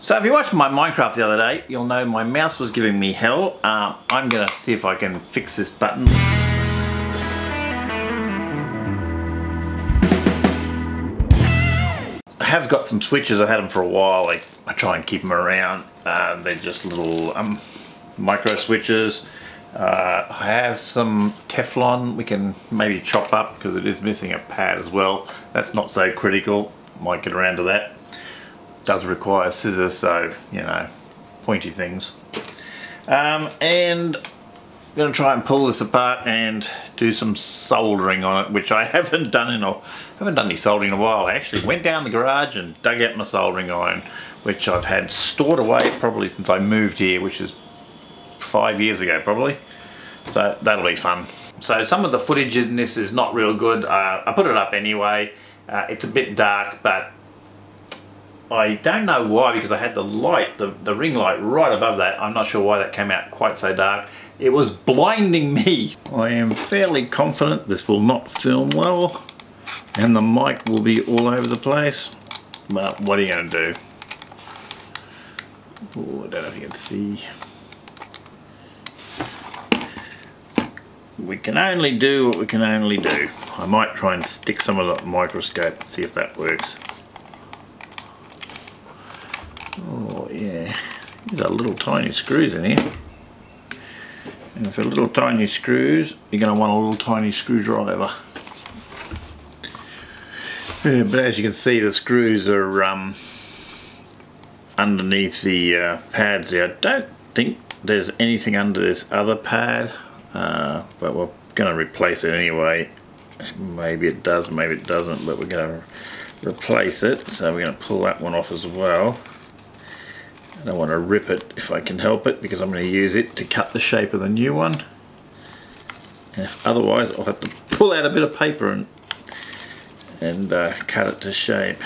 So if you watched my Minecraft the other day, you'll know my mouse was giving me hell. I'm going to see if I can fix this button. I have got some switches. I've had them for a while. I try and keep them around. They're just little micro switches. I have some Teflon we can maybe chop up because it is missing a pad as well. That's not so critical. Might get around to that. Does require scissors, so you know, pointy things. And I'm going to try and pull this apart and do some soldering on it, which I haven't done any soldering in a while. I actually went down the garage and dug out my soldering iron, which I've had stored away probably since I moved here, which is 5 years ago probably. So that'll be fun. So some of the footage in this is not real good. I put it up anyway. It's a bit dark, but I don't know why, because I had the light, the ring light right above that. I'm not sure why that came out quite so dark. It was blinding me. I am fairly confident this will not film well and the mic will be all over the place. But what are you going to do? Oh, I don't know if you can see. We can only do what we can only do. I might try and stick some of the microscope and see if that works. Oh yeah, these are little tiny screws in here. And for little tiny screws, you're going to want a little tiny screwdriver. Yeah, but as you can see, the screws are underneath the pads there. I don't think there's anything under this other pad, but we're going to replace it anyway. Maybe it does, maybe it doesn't, but we're going to replace it. So we're going to pull that one off as well. I don't want to rip it if I can help it, because I'm going to use it to cut the shape of the new one. And if otherwise, I'll have to pull out a bit of paper and cut it to shape.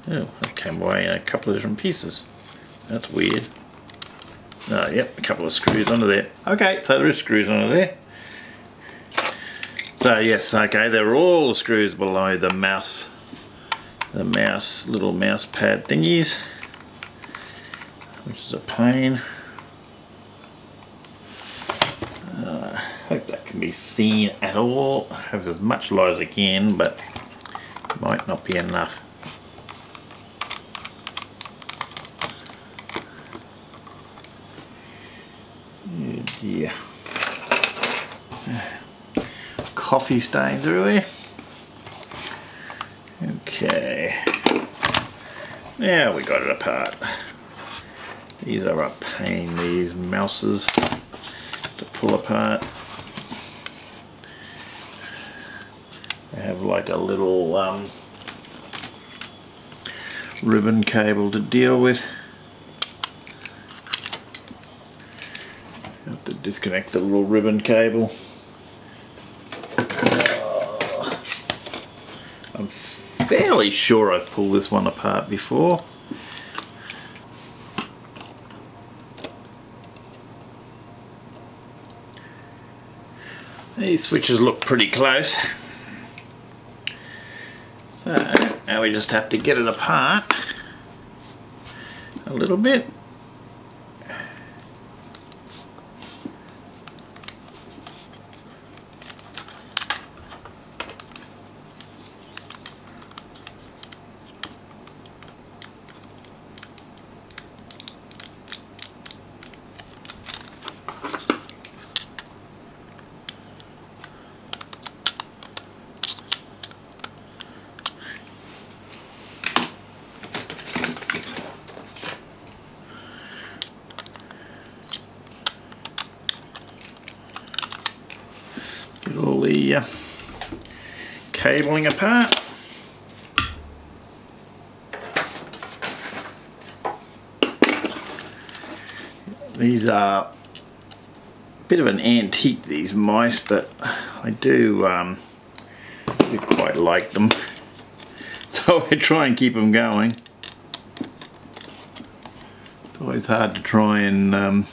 Oh, that came away in a couple of different pieces. That's weird. Oh, yep, a couple of screws under there. Okay, so there is screws under there. So yes, okay, they're all the screws below the mouse, little mouse pad thingies, which is a pain. Hope that can be seen at all. I have as much light as I can, but it might not be enough. Oh dear. Coffee stains everywhere. Okay. Now we got it apart. These are a pain, these mouses, to pull apart. They have like a little ribbon cable to deal with. Have to disconnect the little ribbon cable. I'm fairly sure I've pulled this one apart before. These switches look pretty close. So now we just have to get it apart a little bit. Get all the cabling apart. These are a bit of an antique, these mice, but I do quite like them. So I try and keep them going. It's always hard to try and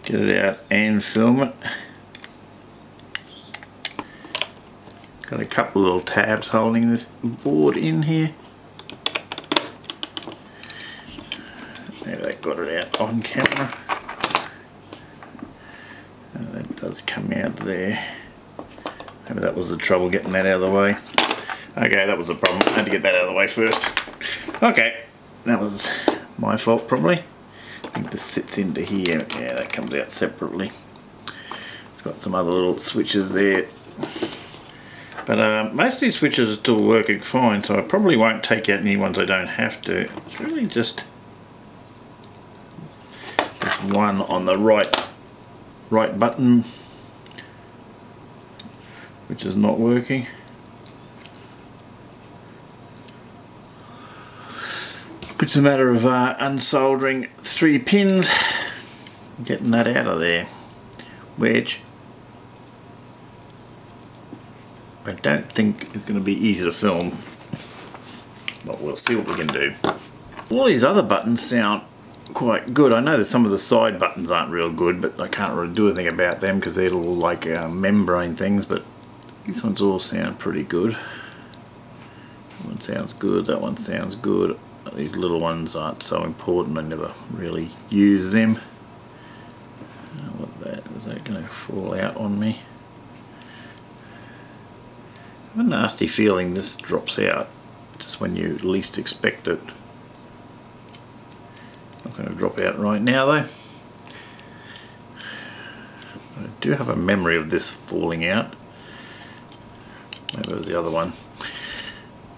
get it out and film it. Got a couple of little tabs holding this board in here. I've got it out on camera. That does come out there. Maybe that was the trouble getting that out of the way. Okay, that was the problem. I had to get that out of the way first. Okay, that was my fault probably. I think this sits into here. Yeah, that comes out separately. It's got some other little switches there. But most of these switches are still working fine, so I probably won't take out any ones I don't have to. It's really just this one on the right button, which is not working. It's a matter of unsoldering 3 pins, getting that out of there, which I don't think is going to be easy to film, but we'll see what we can do. All these other buttons sound quite good. I know that some of the side buttons aren't real good, but I can't really do anything about them because they're all like membrane things, but these ones all sound pretty good. That one sounds good, that one sounds good. These little ones aren't so important, I never really use them. Is that going to fall out on me? I have a nasty feeling this drops out just when you least expect it. Not going to drop out right now though. I do have a memory of this falling out. Maybe it was the other one.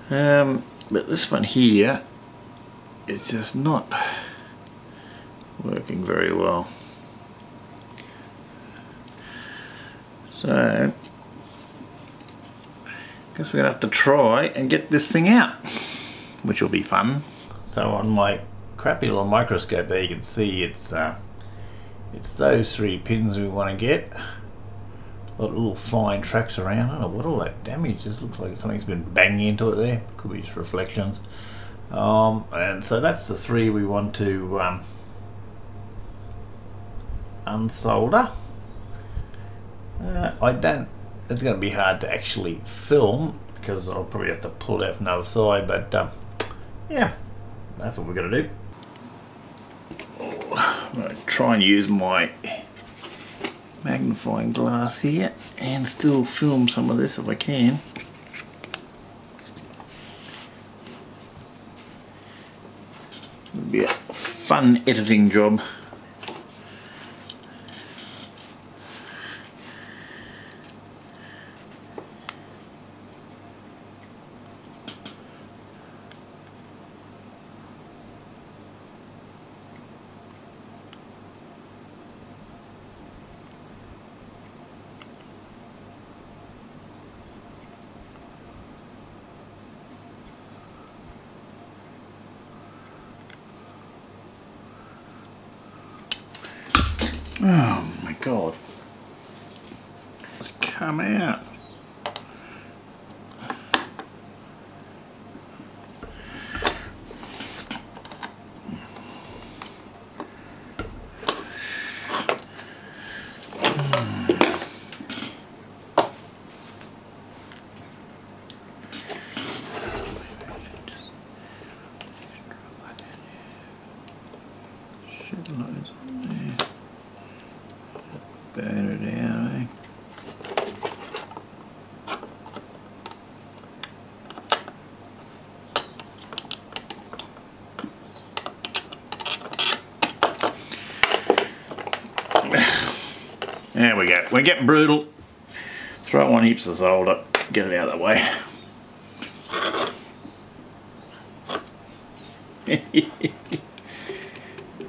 But this one here, it's just not working very well. So I guess we're gonna have to try and get this thing out, which will be fun. So on my crappy little microscope there, you can see it's those 3 pins we want to get. A lot of little fine tracks around. I don't know what all that damage is. Looks like something's been banging into it there. Could be just reflections. And so that's the 3 we want to unsolder. It's going to be hard to actually film because I'll probably have to pull it out from the other side, but yeah, that's what we're going to do. I'm going to try and use my magnifying glass here and still film some of this if I can. It'll be a fun editing job. Oh my god. It's come out. Loads on there. Burn it out, eh? There we go. We get brutal. Throw on heaps of solder. Get it out of the way.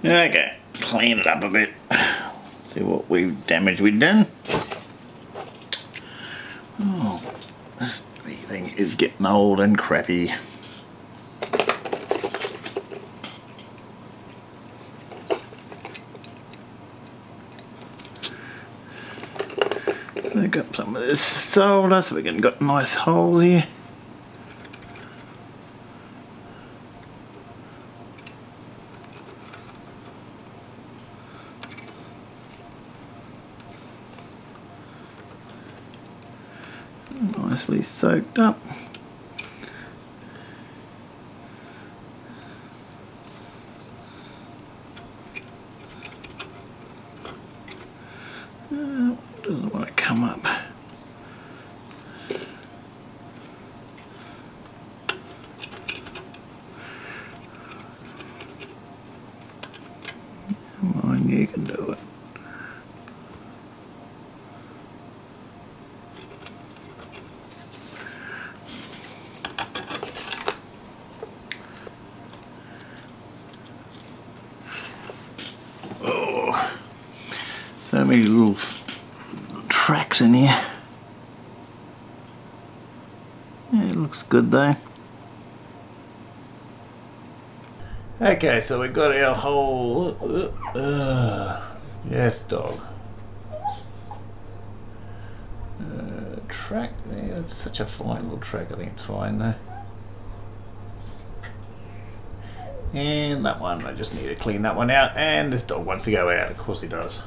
Okay, clean it up a bit. See what damage we've done. Oh, this thing is getting old and crappy. So I've got some of this solder so we can got nice holes here. Nicely soaked up. Doesn't want to come up. Come on, you can do it. Oh, so many little tracks in here. Yeah, it looks good though. Okay, so we got our whole yes, dog. Track there. That's such a fine little track. I think it's fine though. And that one, I just need to clean that one out. And this dog wants to go out. Of course he does.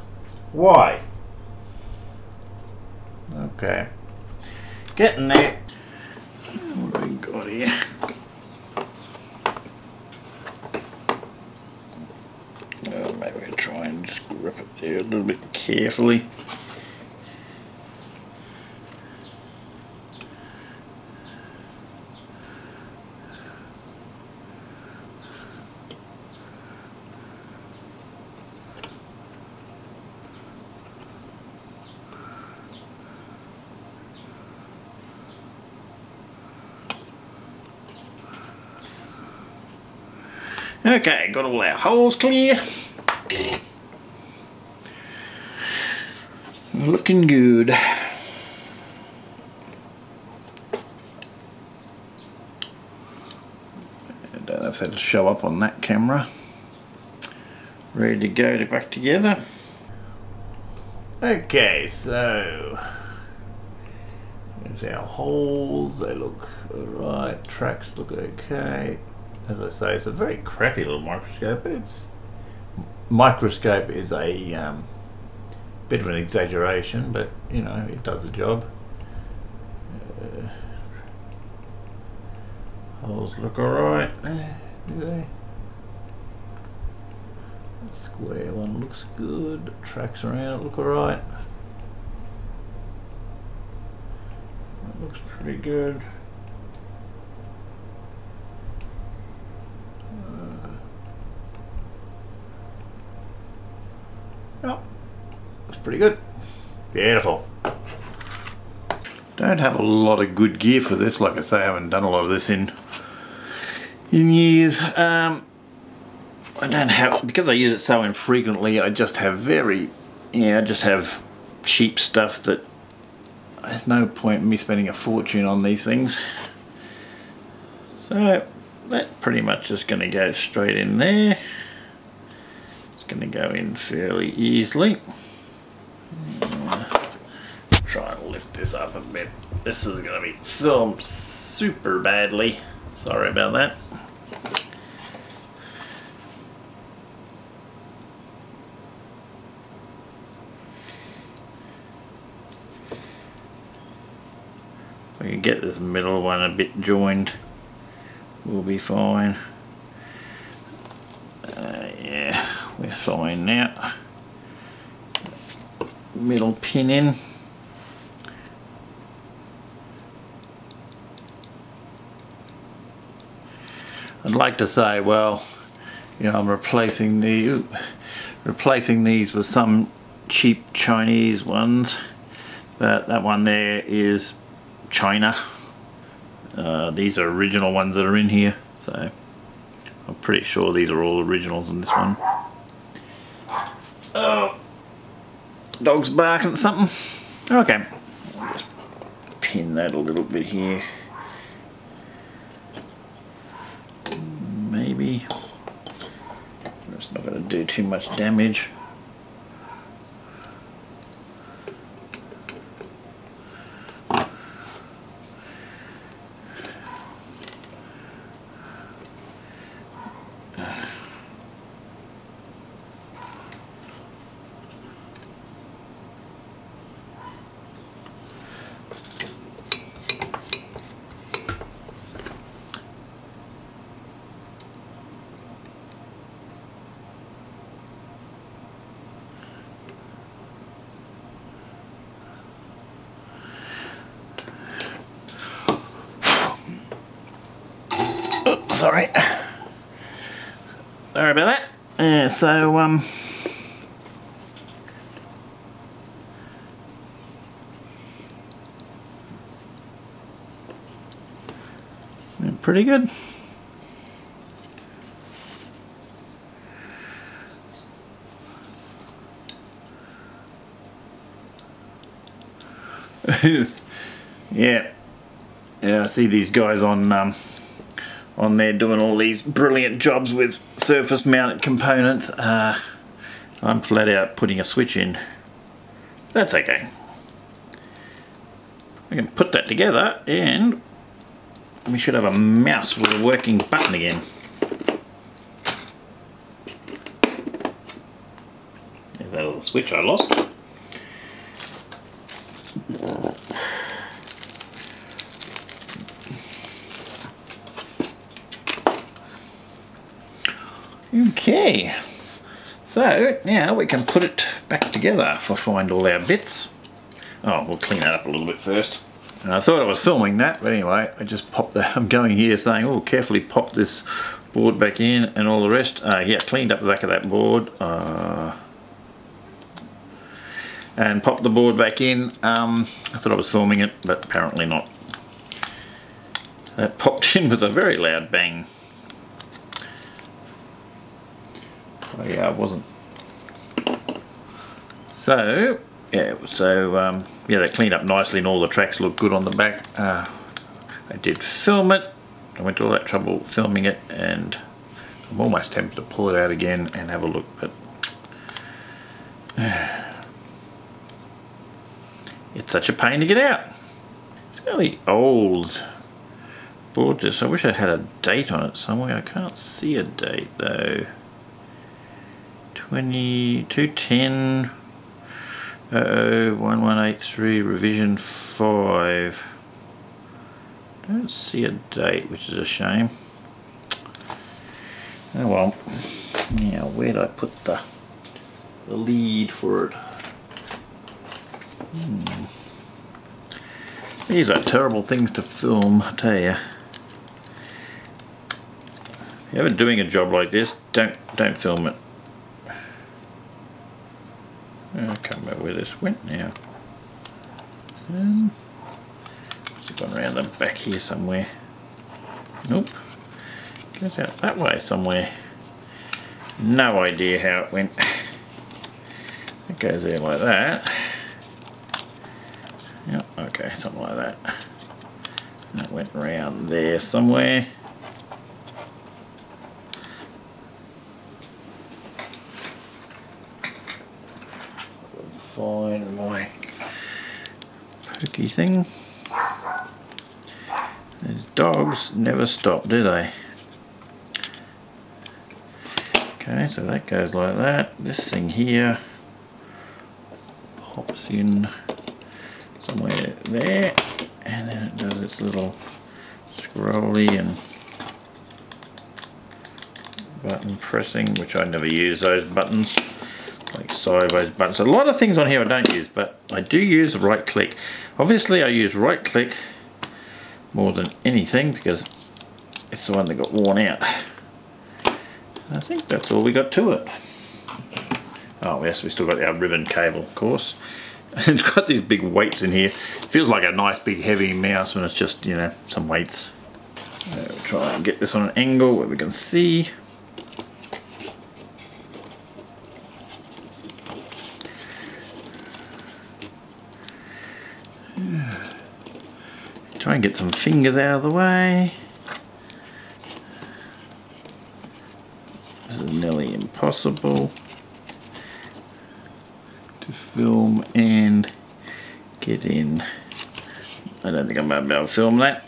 Why? Okay. Getting there. What have we got here? Oh, maybe we'll try and just grip it there a little bit carefully. Okay, got all our holes clear. Looking good. I don't know if that'll show up on that camera. Ready to go back together. Okay, so there's our holes. They look alright. Tracks look okay. As I say, it's a very crappy little microscope, but microscope is a bit of an exaggeration, but you know, it does the job. Holes look alright. Do they? The square one looks good. Tracks around it look alright. That looks pretty good. Oh, looks pretty good. Beautiful. Don't have a lot of good gear for this. Like I say, I haven't done a lot of this in years. I don't have, because I use it so infrequently, I just have I just have cheap stuff that there's no point in me spending a fortune on these things. So that pretty much is going to go straight in there. Going to go in fairly easily. Try and lift this up a bit. This is going to be filmed super badly. Sorry about that. We can get this middle one a bit joined. We'll be fine. Yeah. We're fine now. Middle pin in. I'd like to say, well, you know, I'm replacing these with some cheap Chinese ones, but that one there is China. These are original ones that are in here, so I'm pretty sure these are all originals in this one. Oh, dog's barking at something. Okay, I'll just pin that a little bit here. Maybe. It's not going to do too much damage. Sorry about that. Yeah, so pretty good. Yeah, I see these guys on there doing all these brilliant jobs with surface mounted components. I'm flat out putting a switch in. That's okay. We can put that together and we should have a mouse with a working button again. There's that little switch I lost. Okay, so now we can put it back together if I find all our bits. Oh, we'll clean that up a little bit first. And I thought I was filming that, but anyway, I just popped that. I'm going here saying, oh, carefully pop this board back in and all the rest. Yeah, cleaned up the back of that board. And popped the board back in. I thought I was filming it, but apparently not. That popped in with a very loud bang. Oh yeah, I wasn't. So yeah, yeah, they cleaned up nicely and all the tracks look good on the back. I did film it. I went to all that trouble filming it, and I'm almost tempted to pull it out again and have a look, but it's such a pain to get out. It's fairly old board. This, I wish I had a date on it somewhere. I can't see a date though. 2210 1183 revision 5. Don't see a date, which is a shame. Oh well. Now where did I put the lead for it? These are terrible things to film, I tell you. If you're ever doing a job like this, don't film it. I can't remember where this went now. It's gone around the back here somewhere. Nope. Goes out that way somewhere. No idea how it went. It goes there like that. Yep, okay, something like that. That went around there somewhere. Find my pokey thing. These dogs never stop, do they? Okay, so that goes like that. This thing here pops in somewhere there, and then it does its little scrolly and button pressing, which I never use those buttons. Like sideways buttons. A lot of things on here I don't use, but I do use right click. Obviously I use right click more than anything because it's the one that got worn out. I think that's all we got to it. Oh yes, we still got our ribbon cable, of course. And it's got these big weights in here. It feels like a nice big heavy mouse when it's just, you know, some weights. We'll try and get this on an angle where we can see. Try and get some fingers out of the way. This is nearly impossible to film and get in. I don't think I'm going to be able to film that.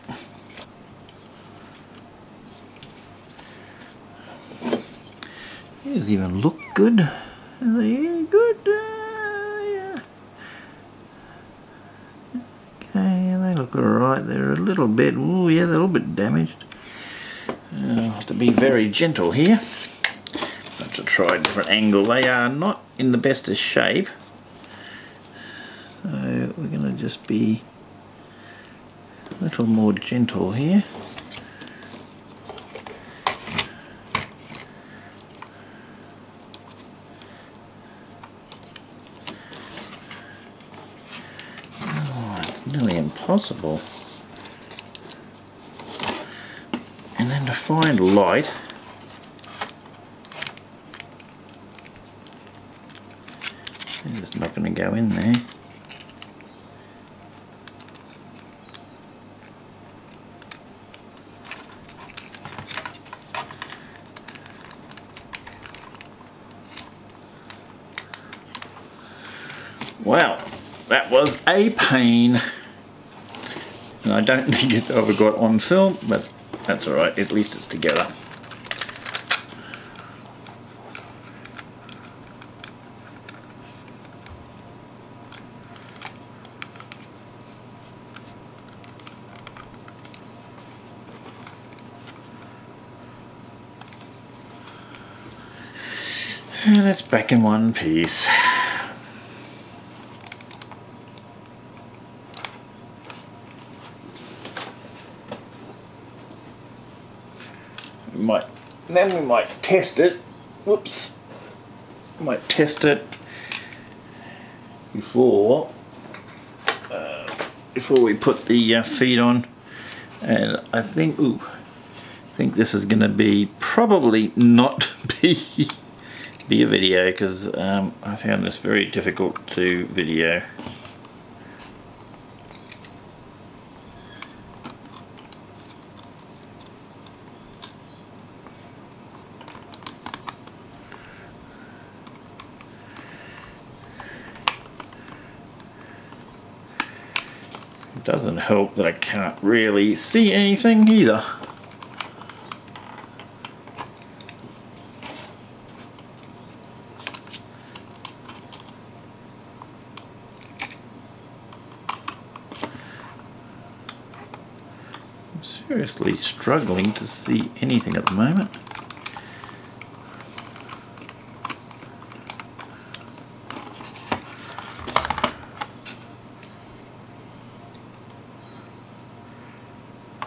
These even look good. Are they good? Yeah. Okay, they look alright. They're a little bit, oh yeah, they're a little bit damaged. I'll have to be very gentle here. Have to try a different angle. They are not in the best of shape. So we're going to just be a little more gentle here. nearly impossible. And then to find light, it's just not going to go in there. Well, that was a pain, and I don't think it ever got on film, but that's alright, at least it's together. And it's back in one piece. We might test it. Whoops. Might test it before we put the feet on, and I think this is going to be probably not be a video, because I found this very difficult to video. It doesn't help that I can't really see anything either. I'm seriously struggling to see anything at the moment.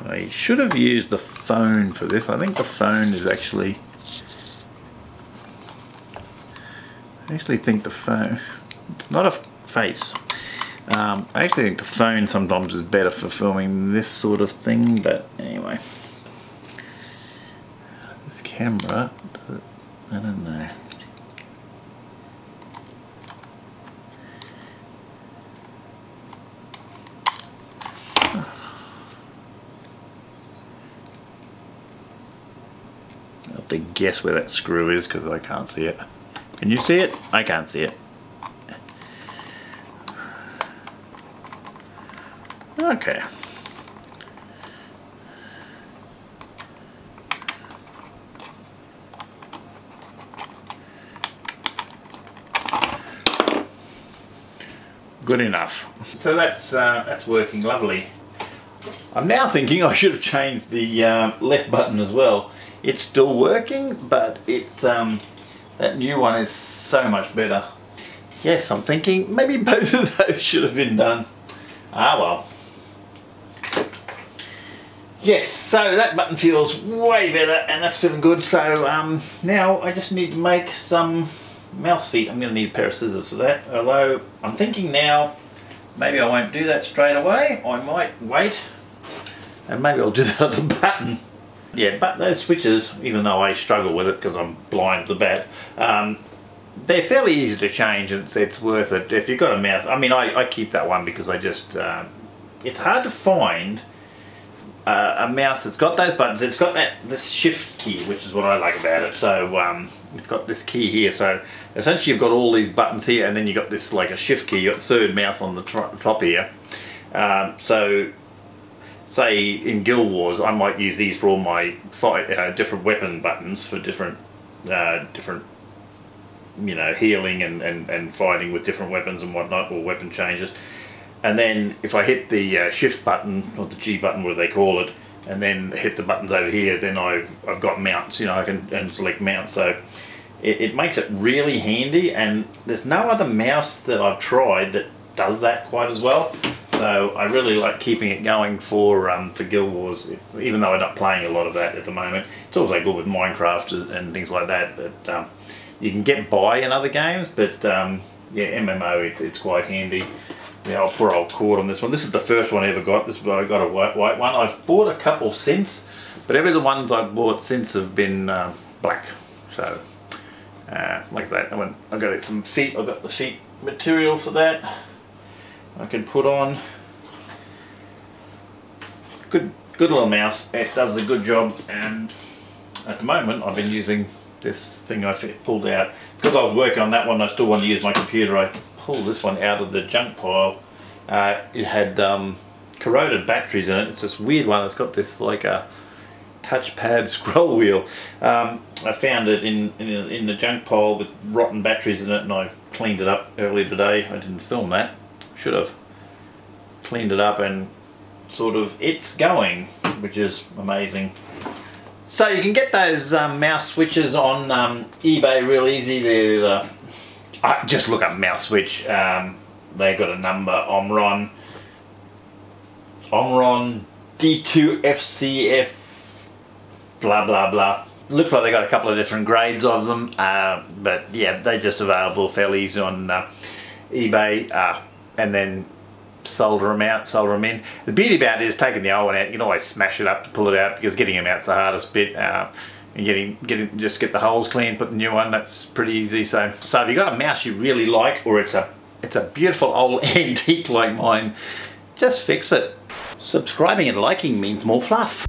I should have used the phone for this. I think the phone is actually... I actually think the phone... It's not a face. I actually think the phone sometimes is better for filming this sort of thing, but anyway. This camera, I don't know. I'll have to guess where that screw is because I can't see it. Can you see it? I can't see it. Okay. Good enough. So that's working lovely. I'm now thinking I should have changed the left button as well. It's still working, but that new one is so much better. Yes, I'm thinking maybe both of those should have been done. Ah well. Yes, so that button feels way better and that's feeling good. So now I just need to make some mouse feet. I'm going to need a pair of scissors for that. Although I'm thinking now maybe I won't do that straight away. I might wait and maybe I'll do that other button. Yeah, but those switches, even though I struggle with it because I'm blind as a bat, they're fairly easy to change and it's worth it. If you've got a mouse, I mean I keep that one because I just, it's hard to find a mouse that's got those buttons. It's got this shift key, which is what I like about it. So it's got this key here, so essentially you've got all these buttons here and then you've got this like a shift key. You've got the third mouse on the top here. So say in Guild Wars I might use these for all my different weapon buttons for different you know, healing and fighting with different weapons and whatnot, or weapon changes. And then if I hit the shift button, or the G button, whatever they call it, and then hit the buttons over here, then I've got mounts, you know, I can select mounts. So it makes it really handy, and there's no other mouse that I've tried that does that quite as well. So I really like keeping it going for Guild Wars, even though I'm not playing a lot of that at the moment. It's also good with Minecraft and things like that. But you can get by in other games, but yeah, MMO it's quite handy. poor old cord on this one. This is the first one I ever got. This is I got a white one. I've bought a couple since, but every the ones I've bought since have been black. So like I said, I got some seat. I've got the seat material for that. I can put on. Good little mouse. It does a good job, and at the moment I've been using this thing I pulled out because I was working on that one. I still want to use my computer. I pulled this one out of the junk pile. It had corroded batteries in it. It's this weird one that's got this like a touchpad scroll wheel. I found it in the junk pile with rotten batteries in it, and I cleaned it up earlier today. I didn't film that. Should have cleaned it up, and sort of it's going, which is amazing. So you can get those mouse switches on eBay real easy. They're just look up mouse switch. They got a number, Omron D2FCF blah blah blah. Looks like they got a couple of different grades of them, but yeah, they're just available fairly easy on eBay, and then solder them out, solder them in. The beauty about it is taking the old one out, you can always smash it up to pull it out, because getting them out's the hardest bit. And just get the holes clean, put the new one, that's pretty easy. So if you've got a mouse you really like, or it's a beautiful old antique like mine, just fix it. Subscribing and liking means more fluff.